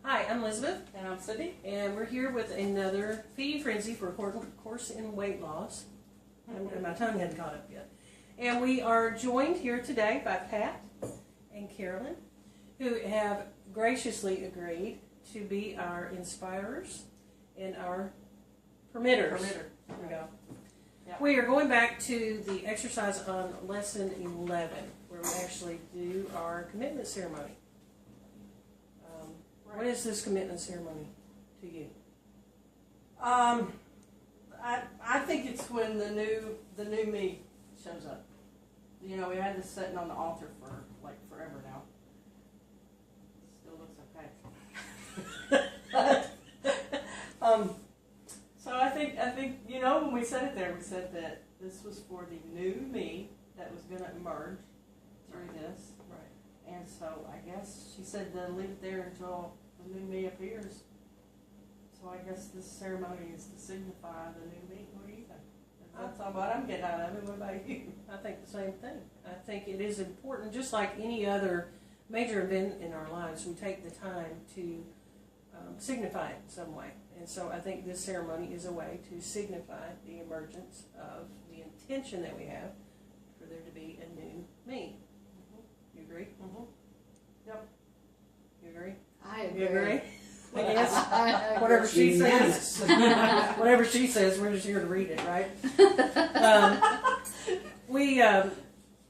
Hi, I'm Elizabeth, And I'm Cindy. and we're here with another Feeding Frenzy for a course in weight loss. And my tongue hadn't caught up yet. And we are joined here today by Pat and Carolyn, who have graciously agreed to be our inspirers and our permitters. There we go. Yeah. We are going back to the exercise on lesson 11, where we actually do our commitment ceremony. What is this commitment ceremony to you? I think it's when the new me shows up. You know, we had this sitting on the altar for like forever now. Still looks okay. So I think you know, when we said it there, we said that this was for the new me that was going to emerge through this. Right. And so I guess she said to leave it there until the new me appears. So I guess this ceremony is to signify the new me. What do you think? That's all what I'm getting out of it. What about you? I think the same thing. I think it is important, just like any other major event in our lives, we take the time to signify it in some way. And so I think this ceremony is a way to signify the emergence of the intention that we have for there to be a new me. Mm-hmm. You agree? Mm-hmm. Yep. You agree? I agree. You agree? I Yes. agree. Whatever she says. Whatever she says, we're just here to read it, right?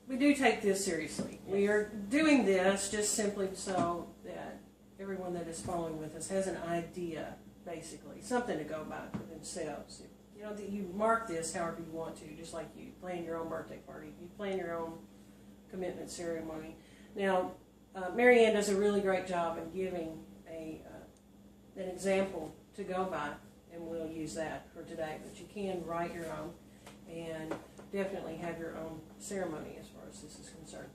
We do take this seriously. We are doing this just simply so that everyone that is following with us has an idea, basically, something to go by for themselves. You know, that you mark this however you want to, just like you plan your own birthday party, you plan your own commitment ceremony. Now, Mary Ann does a really great job in giving an example to go by, and we'll use that for today. But you can write your own and definitely have your own ceremony as far as this is concerned.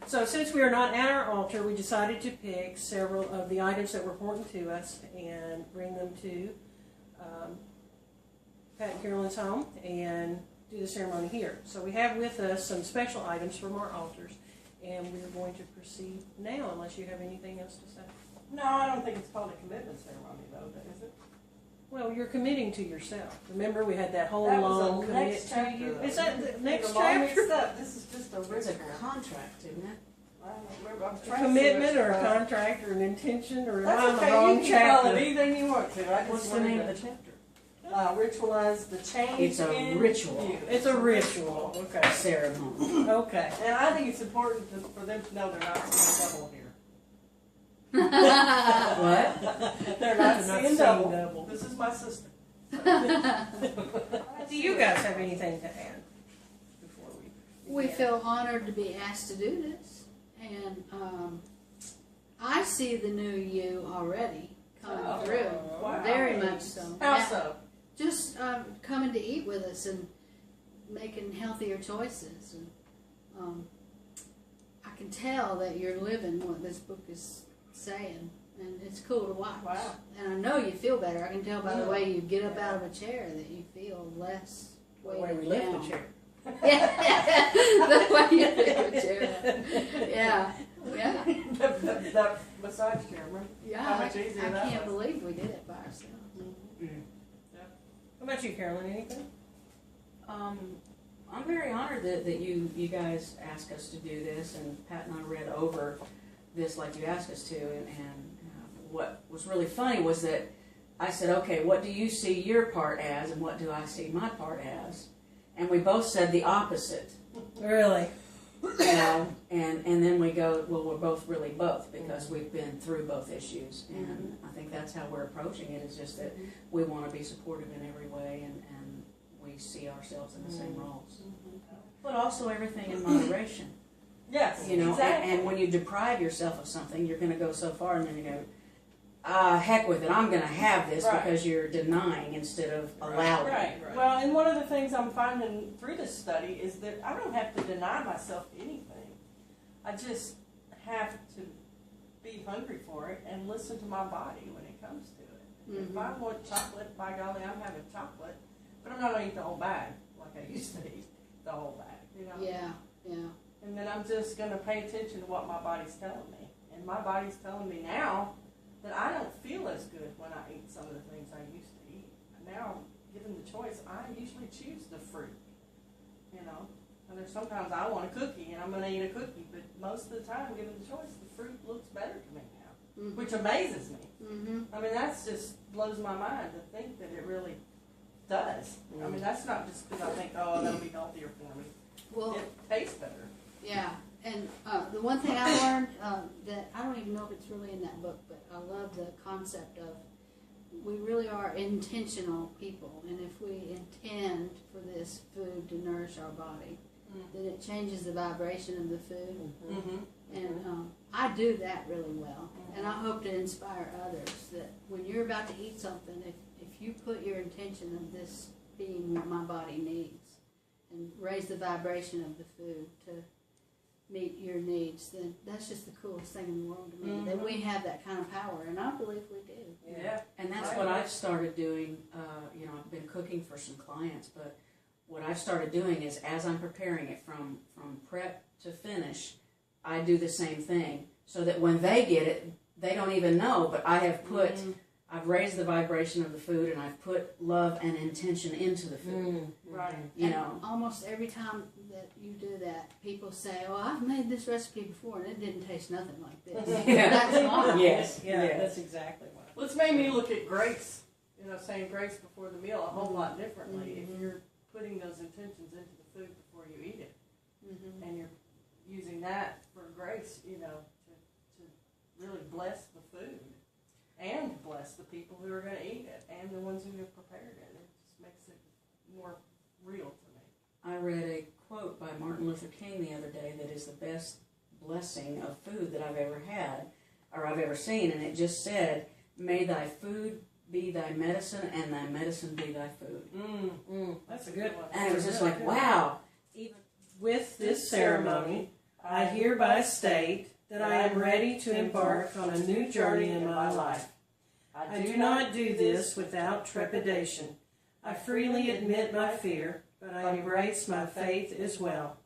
So since we are not at our altar, we decided to pick several of the items that were important to us and bring them to Pat and Carolyn's home and do the ceremony here. So we have with us some special items from our altars, and we're going to proceed now unless you have anything else to say. No, I don't think it's called a commitment ceremony, though, is it? Well, you're committing to yourself. Remember, we had that whole That was long the commit next to chapter, you. though. Is that the next Get them all chapter? mixed up. This is just a It's a ritual. contract, isn't it? I don't remember. I'm A trying to see commitment which or a one. contract or an intention or am That's I in the okay. wrong You can call chapter? it anything you want to. I just What's the wanted name to, of the chapter? Ritualize the change. It's a in ritual. you. It's a ritual. Okay. Ceremony. Okay. And I think it's important for them to know they're not seeing double here. What? They're not They're not seeing seeing double. double. This is my sister. Do you guys have anything to add before we We begin? feel honored to be asked to do this, and I see the new you already coming Oh, through, wow. very much so. How Yeah. so? Just coming to eat with us and making healthier choices, and I can tell that you're living what this book is saying, and it's cool to watch. Wow. And I know you feel better. I can tell by the way you get up out of a chair that you feel less The way weighted we lift down. the chair. Yeah, the way you lift the chair. Yeah, yeah, The massage chair, remember? yeah. How much easier I that can't was. believe we did it by ourselves. How about you, Carolyn? Anything? I'm very honored that you guys asked us to do this, and Pat and I read over this like you asked us to, and what was really funny was that I said, okay, what do you see your part as, and what do I see my part as? And we both said the opposite, Really? you know, and then we go, well, we're both really both, because we've been through both issues, and I think that's how we're approaching it, is just that we want to be supportive in every way, and we see ourselves in the same roles. But also everything in moderation. Yes, You know, exactly. and when you deprive yourself of something, you're going to go so far, and then you go, heck with it, I'm going to have this, Right. because you're denying instead of allowing. Right. Well, and one of the things I'm finding through this study is that I don't have to deny myself anything. I just have to be hungry for it and listen to my body when it comes to it. If I want chocolate, by golly, I'm having chocolate, but I'm not going to eat the whole bag like I used to eat the whole bag. You know? Yeah, yeah. And then I'm just going to pay attention to what my body's telling me. And my body's telling me now that I don't feel could choose the fruit, you know. And there's sometimes I want a cookie and I'm going to eat a cookie, but most of the time, given the choice, the fruit looks better to me now, Mhm. which amazes me. Mhm. I mean, that's just blows my mind to think that it really does. I mean, that's not just because I think, oh, that'll be healthier for me. Well, It tastes better. yeah, and the one thing I learned that I don't even know if it's really in that book, but I love the concept of we really are intentional people, and if we intend for this food to nourish our body, then it changes the vibration of the food. Mm-hmm. And I do that really well, and I hope to inspire others that when you're about to eat something, if you put your intention of this being what my body needs, and raise the vibration of the food to meet your needs, then that's just the coolest thing in the world to me. That we have that kind of power, and I believe we do. Yeah. And that's what I've started doing. You know, I've been cooking for some clients, but what I've started doing is as I'm preparing it from prep to finish, I do the same thing so that when they get it, they don't even know, but I have put, I've raised the vibration of the food and I've put love and intention into the food. Right. You And know, almost every time that you do that, people say, "Oh, I've made this recipe before, and it didn't taste nothing like this." Yeah. That's why. yes, Yeah, yes. that's exactly what. Well, it's made me look at grace, you know, saying grace before the meal a whole lot differently if you're putting those intentions into the food before you eat it. Mhm. And you're using that for grace, you know, to really bless the food and bless the people who are going to eat it and the ones who have prepared it. It just makes it more real to me. I read a quote by Martin Luther King the other day that is the best blessing of food that I've ever had or I've ever seen, and it just said, "May thy food be thy medicine and thy medicine be thy food." That's a good one. And it was just like, wow. With this ceremony, I hereby state that I am ready to embark on a new journey in my life. I do not do this without trepidation. I freely admit my fear, but I embrace my faith as well.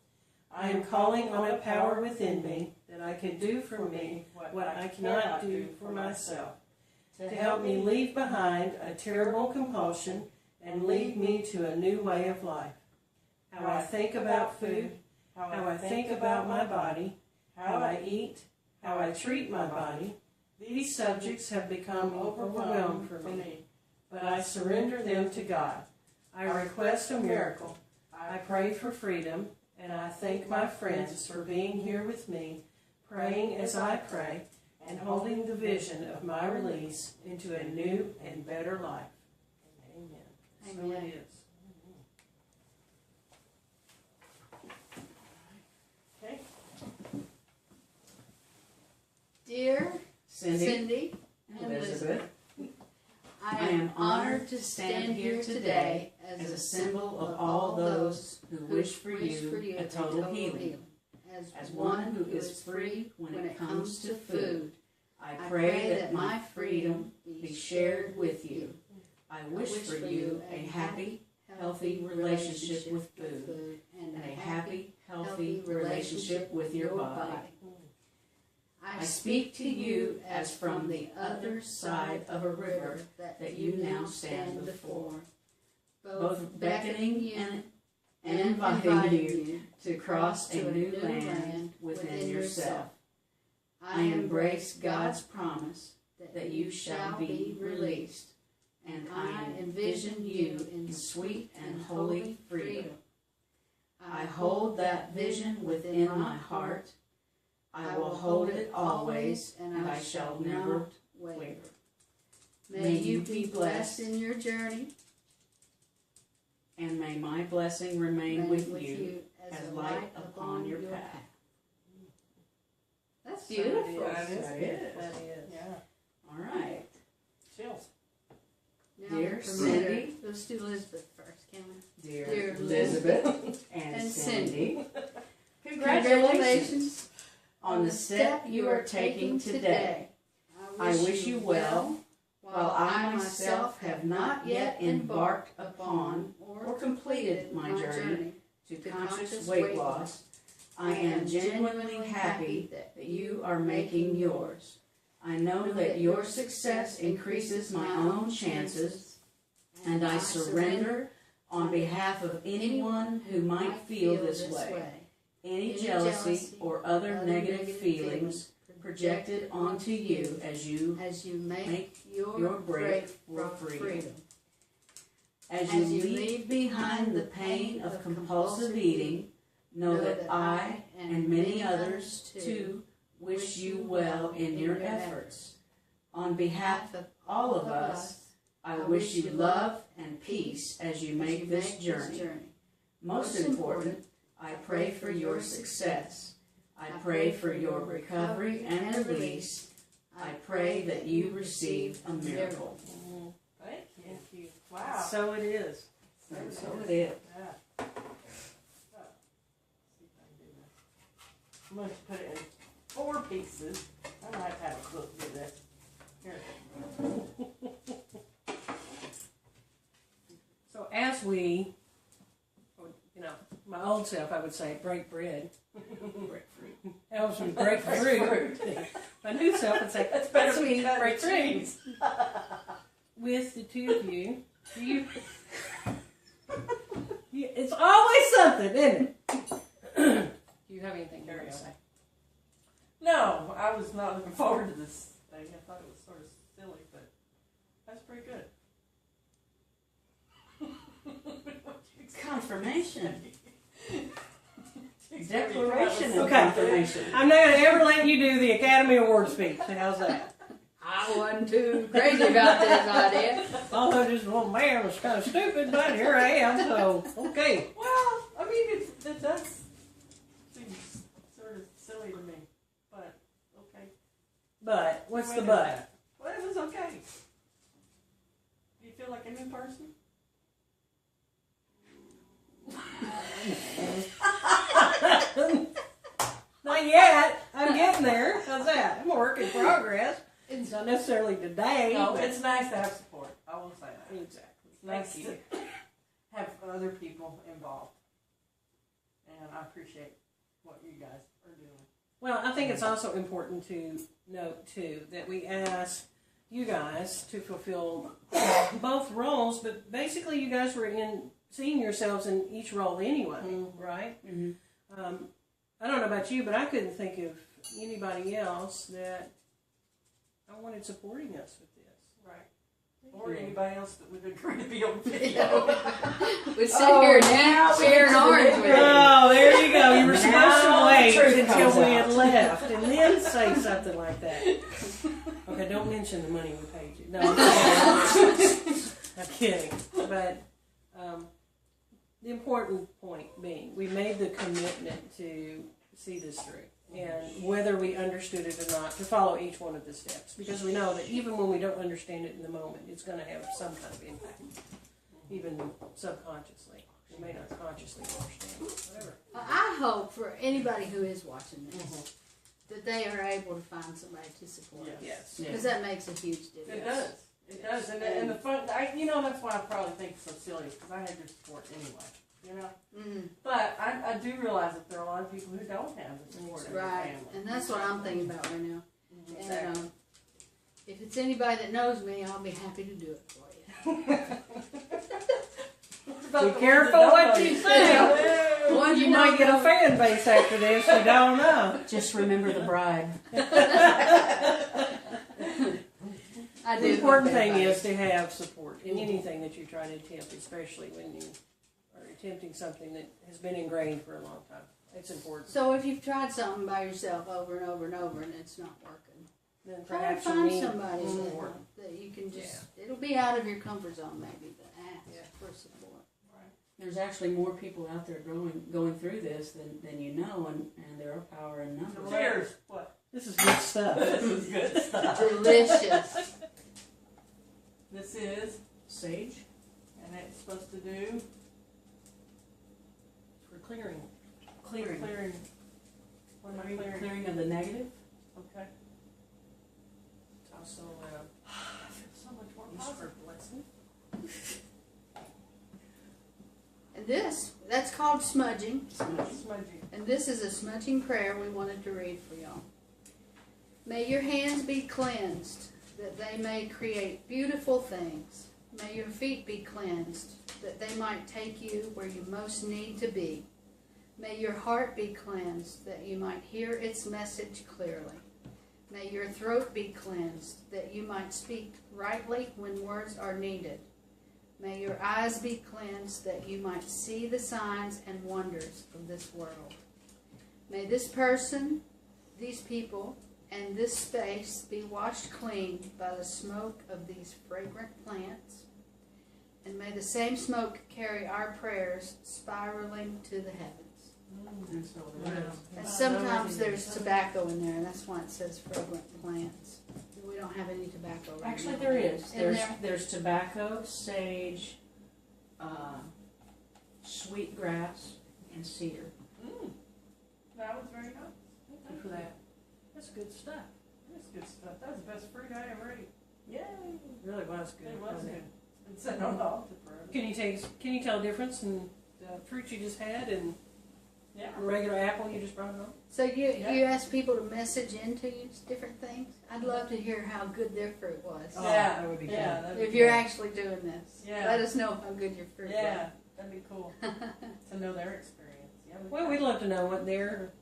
I am calling on a power within me that I can do for me what I cannot do for myself, to help me leave behind a terrible compulsion and lead me to a new way of life. How I think about food, how I think about my body, how I eat, how I treat my body, these subjects have become overwhelmed for me, but I surrender them to God. I request a miracle. I pray for freedom, and I thank my friends for being here with me, praying as I pray, and holding the vision of my release into a new and better life. Amen. So Amen. it is. Okay. Dear Cindy, Cindy and Elizabeth, I am honored to stand here today as a symbol of all those who wish for you a total healing. As one who is free when it comes to food, I pray that my freedom be shared with you. I wish for you a happy, healthy relationship with food and a happy, healthy relationship with your body. I speak to you as from the other side of a river that you now stand before, both beckoning you and inviting you to cross a new land within yourself. I embrace God's promise that you shall be released, and I envision you in sweet and holy freedom. I hold that vision within my heart. I will hold it always, and I shall never waver. May you be blessed in your journey, and may my blessing remain with you as light upon your path. That's beautiful. That is. That is. That is. Yeah. All right. Chills. Now, Dear from there, Cindy. let's do Elizabeth first, can we? Dear Elizabeth and And Cindy, congratulations on the step you are taking today. I wish you well, while I myself have not yet embarked upon or completed my journey to conscious weight loss. I am genuinely happy that you are making yours. I know that your success increases my own chances, and I surrender on behalf of anyone who might feel this way, any jealousy or other negative feelings projected onto you as you make your break for freedom. As you leave behind the pain of compulsive eating, know that I and many others too wish you well in your efforts. On behalf of all of us, I wish you love and peace as you make this journey. Most important, I pray for your success. I pray for your recovery and release. I pray that you receive a miracle. Thank you. Thank you. Wow. So it is. And so it is. Yeah. Oh. See if I can do this. I'm going to put it in 4 pieces. I might have a book do this. Here. So as we, you know, my old self, I would say break bread. Break fruit. As we break fruit. My new self would say, It's better as than we cutting break fruit. cheese. With the two of you, do you, it's always something, isn't it? Do you have anything you want to say? No, I was not looking forward to this thing. I thought it was sort of silly, but that's pretty good. Confirmation. Declaration of Okay. confirmation. I'm not going to ever let you do the Academy Award speech. How's that? I wasn't too crazy about this idea. Although this little man was kind of stupid, but here I am, so, okay. Well, I mean, it does seem sort of silly to me, but okay. But, what's the Wait a but? minute. Well, it was okay. Do you feel like a new person? Not yet. I'm getting there. How's that? I'm a work in progress. It's not necessarily today. No, but- it's nice to have support. I will say that. Exactly. It's nice Thank you. to have other people involved. And I appreciate what you guys are doing. Well, I think it's also important to note, too, that we ask you guys to fulfill both roles, but basically you guys were seeing yourselves in each role anyway, right? Mm-hmm. I don't know about you, but I couldn't think of anybody else that I wanted supporting us with this. Right. Or anybody else that would agree to be on video. We sit here now sharing orange with you. Oh, there you go. You were supposed Now to wait the truth until comes we out. had left and then say something like that. Okay, don't mention the money we paid you. No, I'm kidding. I'm kidding. But the important point being, we made the commitment to see this through. And whether we understood it or not, to follow each one of the steps. Because we know that even when we don't understand it in the moment, it's going to have some kind of impact. Even subconsciously. We may not consciously understand. Whatever. I hope for anybody who is watching this that they are able to find somebody to support us. Yes. Because that makes a huge difference. It does. It does. And the fun, that's why I probably think it's so silly, because I had your support anyway. You know? Mm, But I do realize that there are a lot of people who don't have the support of their right. family. And that's what I'm thinking about right now. Exactly. And if it's anybody that knows me, I'll be happy to do it for you. Be careful what you say. One You might get a fan base after this. You don't know. Just remember the bride. I do The important hope thing everybody- is to have support in anything that you try to attempt, especially when you are attempting something that has been ingrained for a long time. It's important. So if you've tried something by yourself over and over and over and it's not working, Then try to perhaps you find need somebody support. that you can just, it'll be out of your comfort zone maybe, but ask Yeah. for support. There's actually more people out there going through this than you know, and there are power in numbers. Cheers. What? This is good stuff. This is good stuff. Delicious. This is, Sage? and it's supposed to do For clearing. Clearing. clearing. What am I clearing? Clearing of the negative? Okay. It's also I feel so much more used positive. for blessing. And that's called smudging. Smudgy. And this is a smudging prayer we wanted to read for y'all. May your hands be cleansed, that they may create beautiful things. May your feet be cleansed, that they might take you where you most need to be. May your heart be cleansed, that you might hear its message clearly. May your throat be cleansed, that you might speak rightly when words are needed. May your eyes be cleansed, that you might see the signs and wonders of this world. May this person, these people, and this space be washed clean by the smoke of these fragrant plants. And may the same smoke carry our prayers spiraling to the heavens. And so Wow. there is. And sometimes there's tobacco in there, and that's why it says fragrant plants. We don't have any tobacco right Actually, now. there is. In there? There's tobacco, sage, sweet grass, and cedar. That was very nice. Thank you for that. That's good stuff. That's good stuff. That was the best fruit I ever ate. Yay! It really was good. It was wasn't good. It's sitting on the altar forever. Can you tell the difference in the fruit you just had and Yeah. a regular apple you just brought home? So you Yeah. ask people to message into you different things? I'd love to hear how good their fruit was. Oh, Yeah, that would be yeah, good. that'd be If you're cool. actually doing this, Yeah. let us know how good your fruit Yeah, that'd be cool to know their experience. Yeah, Well, we'd love to know what their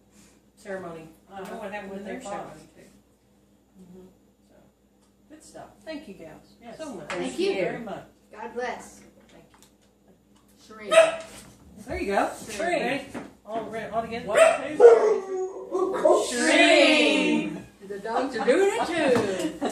ceremony, Uh-huh. what happened with their ceremony too. Mhm. So, Good stuff. thank you gals Yes. so much. Thank you. very much. was. God bless. Thank you. Shereen. There you go. Shereen. Ready? All together. 1, 2, 3. The dogs are doing it too.